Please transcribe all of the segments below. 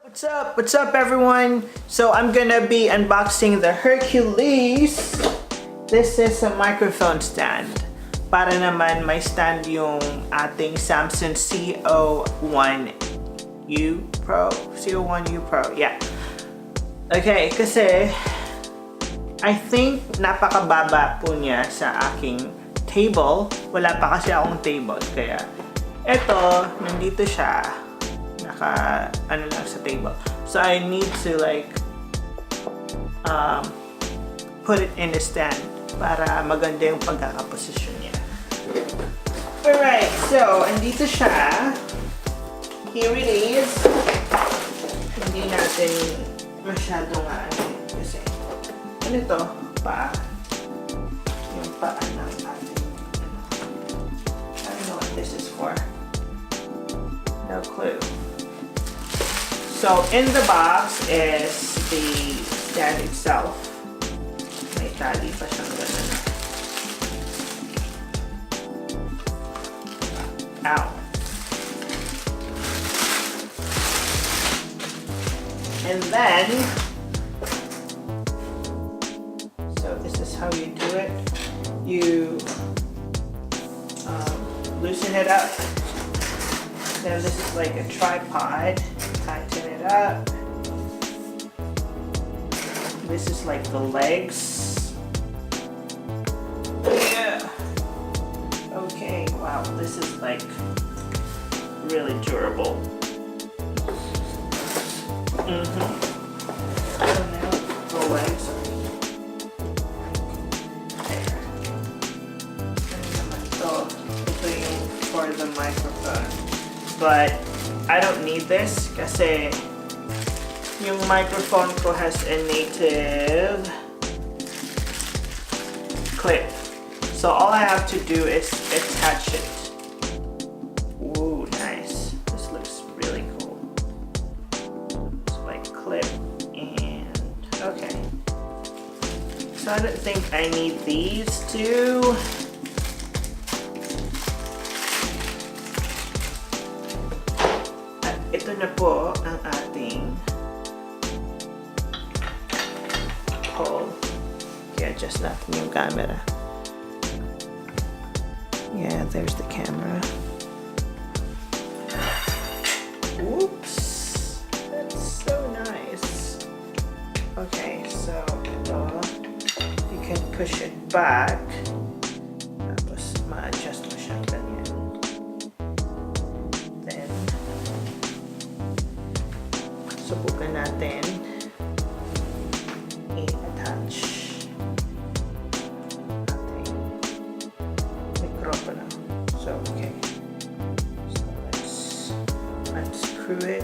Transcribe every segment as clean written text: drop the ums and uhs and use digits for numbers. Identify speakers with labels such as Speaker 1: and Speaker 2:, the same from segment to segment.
Speaker 1: What's up? What's up, everyone? So I'm gonna be unboxing the Hercules. This is a microphone stand. Para naman may stand yung ating Samsung CO1U Pro. CO1U Pro, yeah. Okay, kasi I think napakababa po niya sa aking table. Wala pa kasi akong table, kaya eto, nandito siya. Ano lang sa table. So I need to like put it in the stand para maganda yung pagkakaposisyon niya. Alright, so andito siya. Here it is. Hindi natin masyadong kasi ano to? Paa. Yung paa ng ating I don't know what this is for. No clue. So in the box is the stand itself. May tali pa siyang ganun. Ow. And then, so this is how you do it. You loosen it up. Then this is like a tripod. Tighten it up. This is like the legs. Yeah. Okay, wow, this is like really durable. So now the legs are there. So ito yung for the microphone. But I don't need this kasi yung microphone ko has a native clip. So all I have to do is attach it. Ooh, nice. This looks really cool. So like clip and okay. So I don't think I need these two. Ito na po ang ating hole. Okay, adjust natin yung camera. Yeah, there's the camera. Oops! That's so nice. Okay, so ito, you can push it back. Tapos ma-adjust mo siyang ganyan. Subukan natin i-attach ating microphone. So, okay. So, let's screw it.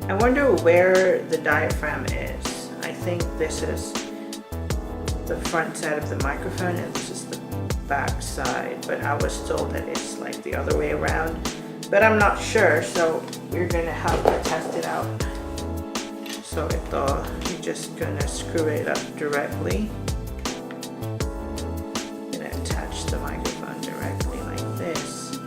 Speaker 1: I wonder where the diaphragm is. I think this is the front side of the microphone and this is the back side, but I was told that it's like the other way around. But I'm not sure, so we're gonna have to test it out. So ito, you're just gonna screw it up directly. Gonna attach the microphone directly like this.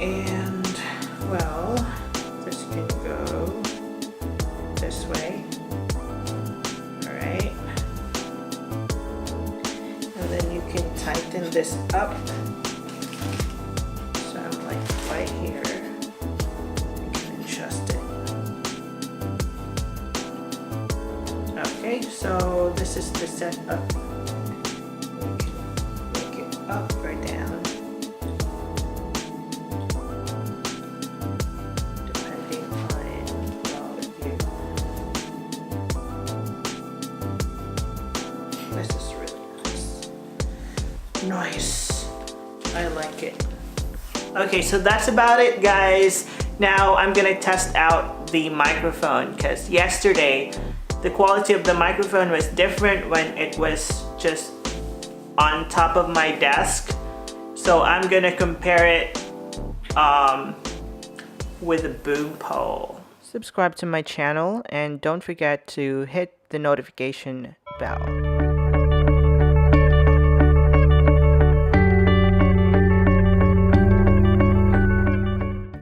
Speaker 1: And, well, this can go this way. Alright. And then you can tighten this up. So I'm like right here. You can adjust it. Okay, so this is the setup. You can make it up or down, depending on the view. This is really nice. I like it. Okay, so that's about it, guys. Now I'm gonna test out the microphone because yesterday the quality of the microphone was different when it was just on top of my desk. So I'm gonna compare it with a boom pole. Subscribe to my channel and don't forget to hit the notification bell.